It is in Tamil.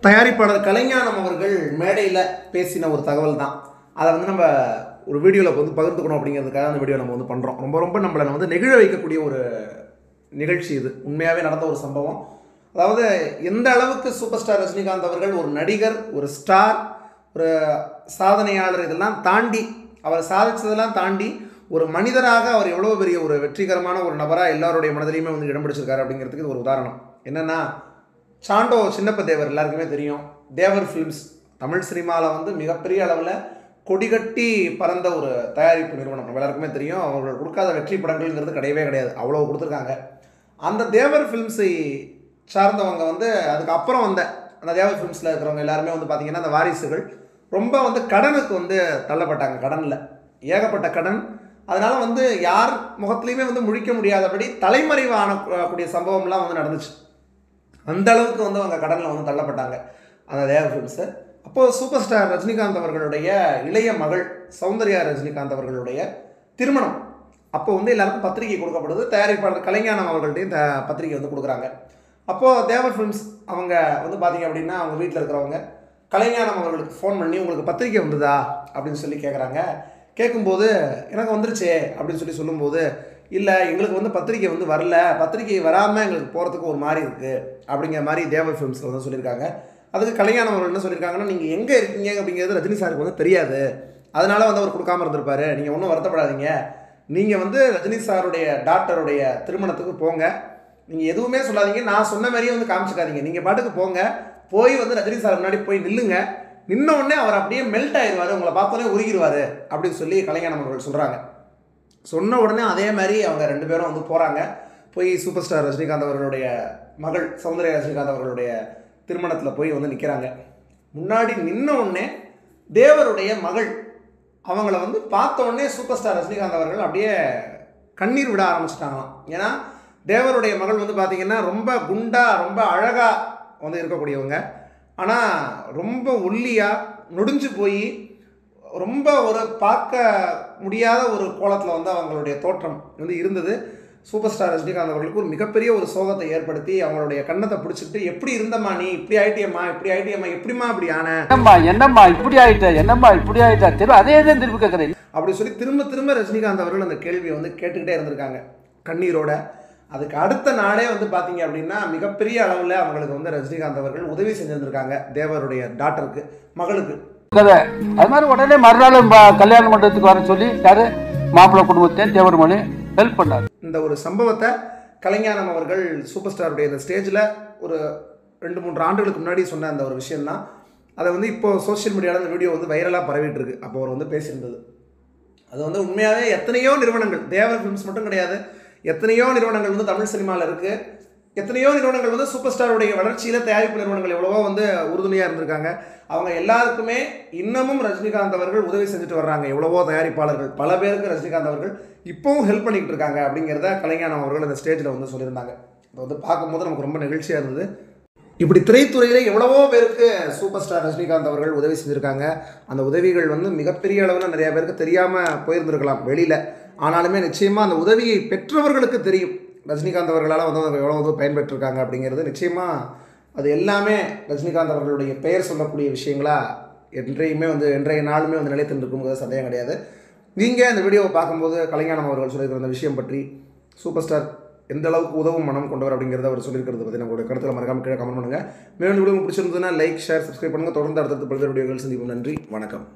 தயாரிப்பாளர் கலைஞானம் அவர்கள் மேடையில் பேசின ஒரு தகவல் தான். அதை நம்ம ஒரு வீடியோவில் பகிர்ந்துக்கணும் அப்படிங்கிறதுக்காக அந்த வீடியோ நம்ம பண்ணுறோம். ரொம்ப நம்மளை நெகிழ வைக்கக்கூடிய ஒரு நிகழ்ச்சி இது. உண்மையாகவே நடந்த ஒரு சம்பவம். அதாவது எந்த அளவுக்கு சூப்பர் ஸ்டார் ரஜினிகாந்த் அவர்கள் ஒரு நடிகர், ஒரு ஸ்டார், ஒரு சாதனையாளர், இதெல்லாம் தாண்டி அவர் சாதித்ததெல்லாம் தாண்டி ஒரு மனிதராக அவர் எவ்வளோ பெரிய ஒரு வெற்றிகரமான ஒரு நபராக எல்லாருடைய மனதிலையுமே இடம் பிடிச்சிருக்காரு அப்படிங்கிறதுக்கு இது ஒரு உதாரணம். என்னென்னா, சாண்டோ சின்னப்ப தேவர் எல்லாருக்குமே தெரியும். தேவர் ஃபிலிம்ஸ் தமிழ் சினிமாவில் மிகப்பெரிய அளவில் கொடிகட்டி பறந்த ஒரு தயாரிப்பு நிறுவனம். நம்ம எல்லாருக்குமே தெரியும். அவர்கள் கொடுக்காத வெற்றி படங்கள்ங்கிறது கிடையாது. அவ்வளோ கொடுத்துருக்காங்க. அந்த தேவர் ஃபிலிம்ஸை சார்ந்தவங்க அதுக்கப்புறம் அந்த தேவர் ஃபிலிம்ஸில் இருக்கிறவங்க எல்லாருமே பார்த்திங்கன்னா அந்த வாரிசுகள் ரொம்ப கடனுக்கு தள்ளப்பட்டாங்க. கடனில் ஏகப்பட்ட கடன். அதனால் யார் முகத்துலேயுமே முழிக்க முடியாதபடி தலைமறைவானக்கூடிய சம்பவம்லாம் நடந்துச்சு. அந்த அளவுக்கு அவங்க கடனில் தள்ளப்பட்டாங்க அந்த தேவர் ஃபிலிம்ஸு. அப்போது சூப்பர் ஸ்டார் ரஜினிகாந்த் அவர்களுடைய இளைய மகள் சௌந்தர்யா ரஜினிகாந்த் அவர்களுடைய திருமணம். அப்போது எல்லாருக்கும் பத்திரிகை கொடுக்கப்படுது. தயாரிப்பாளர் கலைஞானம் அவர்கள்ட்டையும் பத்திரிகை கொடுக்குறாங்க. அப்போது தேவர் ஃபிலிம்ஸ் அவங்க பார்த்திங்க அப்படின்னா அவங்க வீட்டில் இருக்கிறவங்க கலைஞானம் அவர்களுக்கு ஃபோன் பண்ணி உங்களுக்கு பத்திரிகை வந்ததா அப்படின்னு சொல்லி கேட்குறாங்க. கேட்கும்போது எனக்கு வந்துருச்சே அப்படின்னு சொல்லும்போது, இல்லை எங்களுக்கு பத்திரிகை வரல, பத்திரிகை வராமல் எங்களுக்கு போகிறதுக்கு ஒரு மாதிரி இருக்குது அப்படிங்கிற மாதிரி தேவர் ஃபிலிம்ஸில் சொல்லியிருக்காங்க. அதுக்கு கலைஞானம் அவர்கள் என்ன சொல்லியிருக்காங்கன்னா, நீங்கள் எங்கே இருக்கீங்க அப்படிங்கிறது ரஜினி சாருக்கு தெரியாது, அதனால் அவர் கொடுக்காமல் இருந்திருப்பார். நீங்கள் ஒன்றும் வருத்தப்படாதீங்க. நீங்கள் ரஜினி சாருடைய டாக்டருடைய திருமணத்துக்கு போங்க. நீங்கள் எதுவுமே சொல்லாதீங்க, நான் சொன்ன மாதிரியே காமிச்சிக்காதீங்க. நீங்கள் பாட்டுக்கு போங்க, போய் ரஜினி சார் முன்னாடி போய் நில்லுங்க. நின்ன உடனே அவர் அப்படியே மெல்ட் ஆயிடுவார், உங்களை பார்த்தோன்னே உருகிடுவார் அப்படின்னு சொல்லி கலைஞானம் அவர்கள் சொல்கிறாங்க. சொன்ன உடனே அதே மாதிரி அவங்க ரெண்டு பேரும் போகிறாங்க. போய் சூப்பர் ஸ்டார் ரஜினிகாந்த் அவர்களுடைய மகள் சௌந்தர்யா ரஜினிகாந்த் அவர்களுடைய திருமணத்தில் போய் நிற்கிறாங்க. முன்னாடி நின்ன உடனே தேவருடைய மகள் அவங்கள பார்த்த உடனே சூப்பர் ஸ்டார் ரஜினிகாந்த் அவர்கள் அப்படியே கண்ணீர் விட ஆரம்பிச்சிட்டாங்களாம். ஏன்னா தேவருடைய மகள் பார்த்திங்கன்னா ரொம்ப குண்டாக ரொம்ப அழகாக இருக்கக்கூடியவங்க. ஆனால் ரொம்ப ஒல்லியாக நொடிஞ்சு போய் ரொம்ப ஒரு பார்க்க முடியாத ஒரு கோலத்தில் அவங்களுடைய தோற்றம் இருந்தது. சூப்பர் ஸ்டார் ரஜினிகாந்த் அவர்களுக்கு ஒரு மிகப்பெரிய ஒரு சோகத்தை ஏற்படுத்தி அவங்களுடைய கண்ணத்தை பிடிச்சிட்டு, எப்படி இருந்தம்மா நீ, இப்படி ஆயிட்டியம்மா எப்படிமா இப்படி ஆன, என்னம்மா இப்படி ஆயிட்டா திரும்ப அதே தான் திருப்பி கேட்குறேன் அப்படி சொல்லி திரும்ப ரஜினிகாந்த் அவர்கள் அந்த கேள்வியை கேட்டுக்கிட்டே இருந்திருக்காங்க கண்ணீரோட. அதுக்கு அடுத்த நாளே பார்த்தீங்க அப்படின்னா மிகப்பெரிய அளவில் அவங்களுக்கு ரஜினிகாந்த் அவர்கள் உதவி செஞ்சுருந்துருக்காங்க தேவருடைய டாக்டருக்கு, மகளுக்கு. அது மாதிரி உடனே மறுநாள் கல்யாண மண்டபத்துக்கு வர சொல்லி யாரு மாப்பிள்ளை குடும்பத்தையும் தேவர் மொழி ஹெல்ப் பண்ணார். இந்த ஒரு சம்பவத்தை கலைஞானம் அவர்கள் சூப்பர் ஸ்டாருடைய இந்த ஸ்டேஜில் ஒரு 2-3 ஆண்டுகளுக்கு முன்னாடி சொன்ன அந்த ஒரு விஷயம்தான். அதை இப்போது சோஷியல் மீடியாவில் அந்த வீடியோ வைரலாக பரவிட்டு இருக்கு. அப்போ அவர் பேசியிருந்தது அது உண்மையாகவே எத்தனையோ நிறுவனங்கள், தேவர் ஃபிலிம்ஸ் மட்டும் கிடையாது, எத்தனையோ நிறுவனங்கள் தமிழ் சினிமாவில் இருக்குது. எத்தனையோ நிறுவனங்கள் சூப்பர் ஸ்டாருடைய வளர்ச்சியில் தயாரிப்பு நிறுவனங்கள் எவ்வளவோ உறுதுணையாக இருந்திருக்காங்க. அவங்க எல்லாருக்குமே இன்னமும் ரஜினிகாந்த் அவர்கள் உதவி செஞ்சுட்டு வர்றாங்க. எவ்வளவோ தயாரிப்பாளர்கள் பல பேருக்கு ரஜினிகாந்த் அவர்கள் இப்போவும் ஹெல்ப் பண்ணிக்கிட்டு இருக்காங்க அப்படிங்கிறத கலைஞானம் அவர்கள் அந்த ஸ்டேஜில் சொல்லியிருந்தாங்க. அதை பார்க்கும்போது நமக்கு ரொம்ப நெகிழ்ச்சியாக இருந்தது. இப்படி திரைத்துறையில் எவ்வளவோ பேருக்கு சூப்பர் ஸ்டார் ரஜினிகாந்த் அவர்கள் உதவி செஞ்சுருக்காங்க. அந்த உதவிகள் மிகப்பெரிய அளவில் நிறையா பேருக்கு தெரியாமல் போயிருந்திருக்கலாம் வெளியில். ஆனாலுமே நிச்சயமாக அந்த உதவியை பெற்றவர்களுக்கு தெரியும் ரஜினிகாந்த் அவர்களால் அவங்க எவ்வளோ பயன்பெற்றிருக்காங்க அப்படிங்கிறது. நிச்சயமாக அது எல்லாமே ரஜினிகாந்த் அவர்களுடைய பெயர் சொல்லக்கூடிய விஷயங்களாக இன்றைய நாளுமே நிலைத்து இருக்கும்போது சந்தேகம் கிடையாது. நீங்கள் இந்த வீடியோவை பார்க்கும்போது கலைஞானம் அவர்கள் சொல்லியிருக்கிற அந்த விஷயம் பற்றி, சூப்பர் ஸ்டார் எந்த அளவுக்கு உதவும் மனம் கொண்டவர் அப்படிங்கிறத அவர் சொல்லியிருக்கிறது பற்றி நம்மளுடைய கருத்தில் மறக்காமல் கீழே கமெண்ட் பண்ணுங்கள். மேலும் வீடியோ பிடிச்சிருந்ததுன்னா லைக், ஷேர், சப்ஸ்கிரைப் பண்ணுங்கள். தொடர்ந்து அடுத்தடுத்து பல்வேறு வீடியோக்கள் சந்திப்போம். நன்றி, வணக்கம்.